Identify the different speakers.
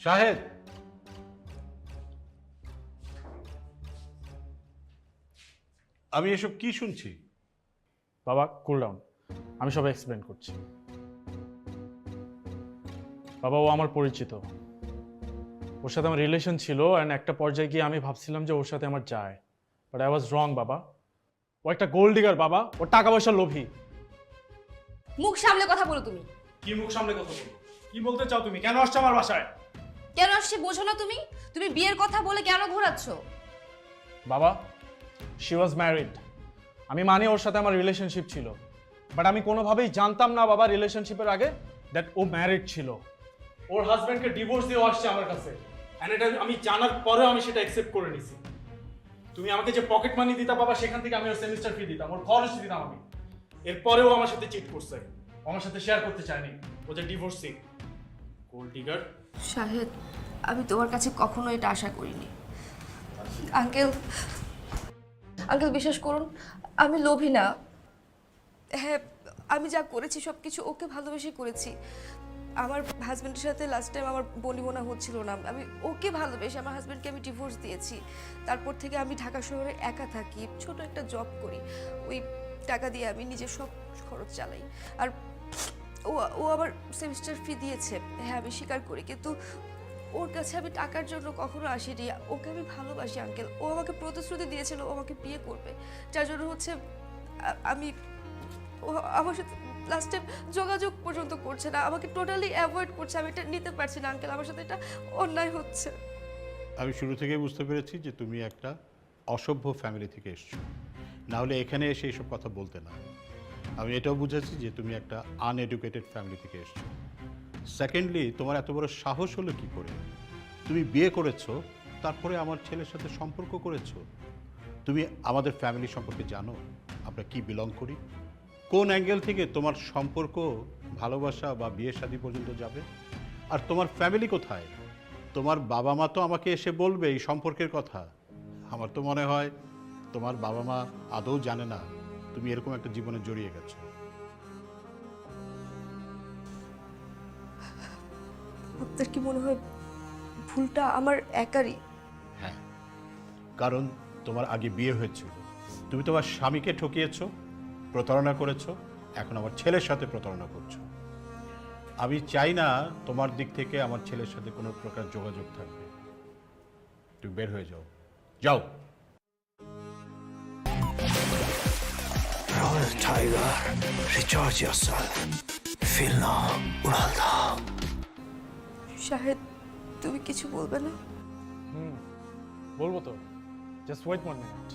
Speaker 1: শাহেদ, আমি এসব কি শুনছি?
Speaker 2: বাবা কুল ডাউন, আমি সব এক্সপ্লেন করছি। বাবা ও আমার পরিচিত, ওর সাথে আমার রিলেশন ছিল, অ্যান্ড একটা পর্যায়ে গিয়ে আমি ভাবছিলাম যে ওর সাথে আমার যায়, বাট আই ওয়াজ রং বাবা। ও একটা গোল্ড ডিগার বাবা, ও টাকা পয়সার লোভী।
Speaker 3: মুখ সামলে কথা বলো তুমি।
Speaker 2: কি মুখ সামনে কথা বলো? কি বলতে চাও তুমি? কেন আসছো আমার বাসায়?
Speaker 3: কেন আসছে বোঝো না তুমি? তুমি বিয়ের কথা বলে কেন ঘোরাচ্ছ?
Speaker 2: বাবা, শি ওয়াজ ম্যারিড। আমি মানি ওর সাথে আমার রিলেশনশিপ ছিল, বাট আমি কোনোভাবেই জানতাম না বাবা রিলেশনশিপের আগে দ্যাট ও ম্যারিড ছিল। ওর হাজব্যান্ডকে ডিভোর্স দিয়ে আসছে আমার কাছে, এন্ড এটা আমি জানার পরেও আমি সেটা অ্যাকসেপ্ট করে নিছি। তুমি আমাকে যে পকেট মানি দিতা বাবা, সেখান থেকে আমি ওর সেমিস্টার ফি দিতাম, ওর খরচ দিতাম আমি। এরপরেও আমার সাথে চিট করছে, ও আমার সাথে শেয়ার করতে চায়নি, ও যে ডিভোর্সি গোল্ড ডিগার।
Speaker 3: শাহেদ, আমি তোমার কাছে কখনো এটা আশা করিনি। আঙ্কেল, আঙ্কেল বিশ্বাস করুন, আমি লোভী না। হ্যাঁ, আমি যা করেছি সব কিছু ওকে ভালোবেসে করেছি। আমার হাজব্যান্ডের সাথে লাস্ট টাইম আমার বনিবনা হচ্ছিল না, আমি ওকে ভালোবেসে আমার হাজব্যান্ডকে আমি ডিভোর্স দিয়েছি। তারপর থেকে আমি ঢাকা শহরে একা থাকি, ছোট একটা জব করি, ওই টাকা দিয়ে আমি নিজের সব খরচ চালাই। আর ও ও আবার সেমিস্টার ফি দিয়েছে, হ্যাঁ আমি স্বীকার করি, কিন্তু ওর কাছে আমি টাকার জন্য কখনো আসিনি। ওকে আমি ভালোবাসি আঙ্কেল, ও আমাকে প্রতিশ্রুতি দিয়েছিল ও আমাকে বিয়ে করবে, যার জন্য হচ্ছে আমি, ও আমার সাথে লাস্ট টাইম যোগাযোগ পর্যন্ত করছে না, আমাকে টোটালি অ্যাভয়েড করছে। আমি এটা নিতে পারছি না আঙ্কেল, আমার সাথে এটা অন্যায় হচ্ছে।
Speaker 1: আমি শুরু থেকেই বুঝতে পেরেছি যে তুমি একটা অসভ্য ফ্যামিলি থেকে এসছো, না হলে এখানে এসে এইসব কথা বলতে না। আমি এটাও বুঝেছি যে তুমি একটা আনএডুকেটেড ফ্যামিলি থেকে এসছো। সেকেন্ডলি, তোমার এত বড় সাহস হলো কি করে? তুমি বিয়ে করেছো, তারপরে আমার ছেলের সাথে সম্পর্ক করেছো। তুমি আমাদের ফ্যামিলি সম্পর্কে জানো, আমরা কি বিলং করি, কোন অ্যাঙ্গেল থেকে তোমার সম্পর্ক ভালোবাসা বা বিয়ে শাদী পর্যন্ত যাবে। আর তোমার ফ্যামিলি কোথায়? তোমার বাবা মা তো আমাকে এসে বলবে এই সম্পর্কের কথা। আমার তো মনে হয় তোমার বাবা মা আদৌ জানে না তুমি এরকম একটা জীবনে জড়িয়ে গেছো।
Speaker 3: আপনার কি মনে হয় ভুলটা আমার একারই?
Speaker 1: হ্যাঁ, কারণ তোমার আগে বিয়ে হয়েছিল, তুমি তোমার স্বামীকে ঠকিয়েছো, প্রতারণা করেছো, এখন আমার ছেলের সাথে প্রতারণা করছো। আমি চাই না তোমার দিক থেকে আমার ছেলের সাথে কোনো প্রকার যোগাযোগ থাকবে। তুমি বের হয়ে যাও, যাও।
Speaker 4: Royal Tiger, recharge yourself. Feel now, Unalda.
Speaker 3: Shahed, তুমি কিছু বলবে না?
Speaker 2: বলবো তো, জাস্ট ওয়েট 1 মিনিট।